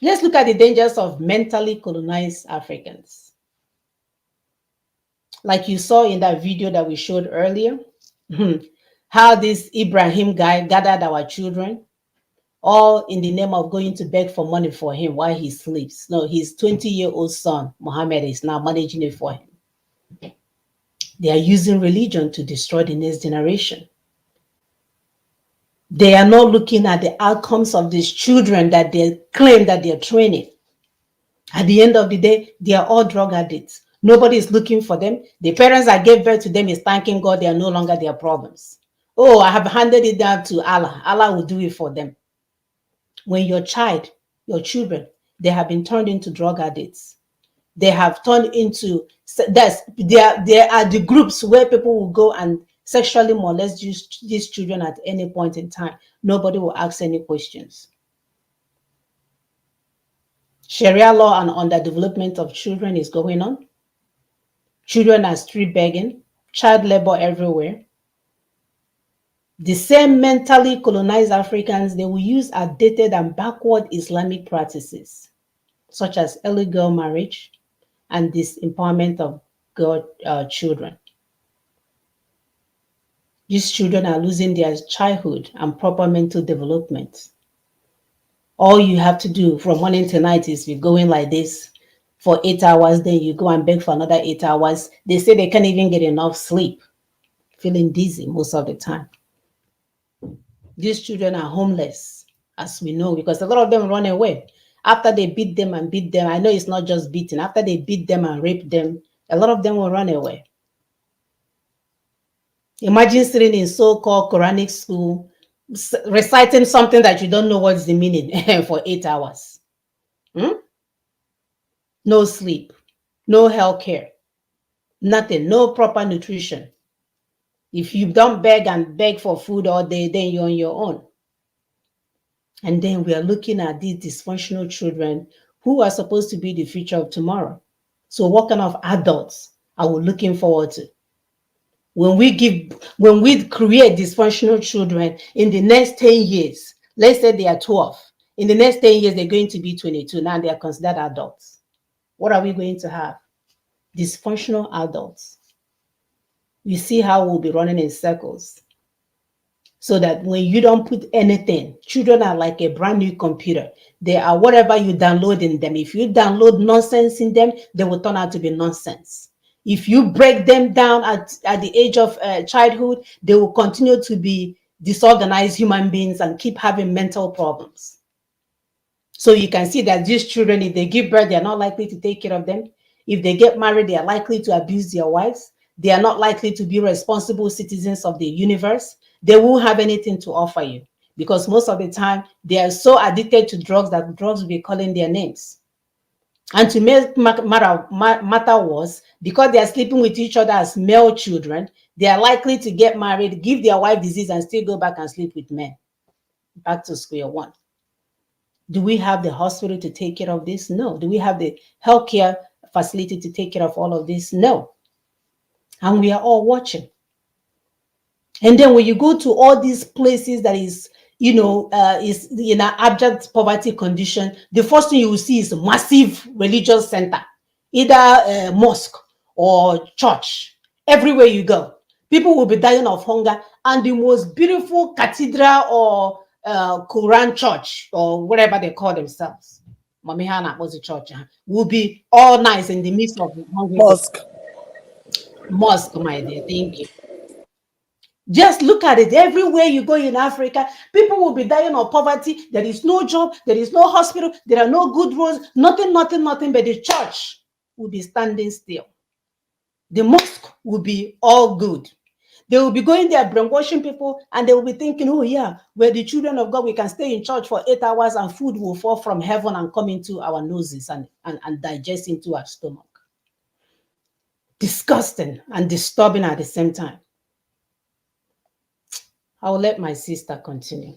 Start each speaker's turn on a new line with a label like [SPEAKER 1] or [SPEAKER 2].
[SPEAKER 1] Let's look at the dangers of mentally colonized Africans. Like you saw in that video that we showed earlier, how this Ibrahim guy gathered our children, all in the name of going to beg for money for him while he sleeps. No, his 20-year-old son, Mohammed, is now managing it for him. They are using religion to destroy the next generation. They are not looking at the outcomes of these children that they claim that they are training. At the end of the day, they are all drug addicts. Nobody is looking for them. The parents that gave birth to them is thanking God they are no longer their problems. Oh, I have handed it down to Allah. Allah will do it for them. When your children, they have been turned into drug addicts. They have turned into, there are the groups where people will go and sexually molest these children at any point in time. Nobody will ask any questions. Sharia law and underdevelopment of children is going on. Children are street begging, child labor everywhere. The same mentally colonized Africans, they will use outdated and backward Islamic practices, such as illegal marriage and disempowerment of children. These children are losing their childhood and proper mental development. All you have to do from morning to night is be going like this for 8 hours, then you go and beg for another 8 hours. They say they can't even get enough sleep, feeling dizzy most of the time. These children are homeless, as we know, because a lot of them run away. After they beat them, I know it's not just beating. After they beat them and rape them, a lot of them will run away. Imagine sitting in so-called Quranic school, reciting something that you don't know what's the meaning for 8 hours. No sleep, no health care, nothing, no proper nutrition. If you don't beg for food all day, then you're on your own. And then we are looking at these dysfunctional children who are supposed to be the future of tomorrow. So what kind of adults are we looking forward to? When we create dysfunctional children in the next 10 years, let's say they are 12, in the next 10 years, they're going to be 22. Now they are considered adults. What are we going to have? Dysfunctional adults. You see how we'll be running in circles. So that when you don't put anything, children are like a brand new computer. They are whatever you download in them. If you download nonsense in them, they will turn out to be nonsense. If you break them down at the age of childhood, they will continue to be disorganized human beings and keep having mental problems. So you can see that these children, if they give birth, they are not likely to take care of them. If they get married, they are likely to abuse their wives. They are not likely to be responsible citizens of the universe. They won't have anything to offer you because most of the time they are so addicted to drugs that drugs will be calling their names. And to make matter worse, because they are sleeping with each other as male children, they are likely to get married, give their wife disease, and still go back and sleep with men. Back to square one. Do we have the hospital to take care of this? No. Do we have the healthcare facility to take care of all of this? No. And we are all watching. And then when you go to all these places that is, is in an abject poverty condition, the first thing you will see is a massive religious center, either a mosque or church. Everywhere you go, people will be dying of hunger, and the most beautiful cathedral or Quran church or whatever they call themselves, Mami Hana was a church, will be all nice in the midst of hungry
[SPEAKER 2] Mosque.
[SPEAKER 1] Mosque, my dear. Thank you. Just look at it. Everywhere you go in Africa, people will be dying of poverty. There is no job. There is no hospital. There are no good roads. Nothing, but the church will be standing still. The mosque will be all good. They will be going there brainwashing people, and they will be thinking, oh yeah, we're the children of God. We can stay in church for 8 hours and food will fall from heaven and come into our noses and digest into our stomach. Disgusting and disturbing at the same time. I will let my sister continue.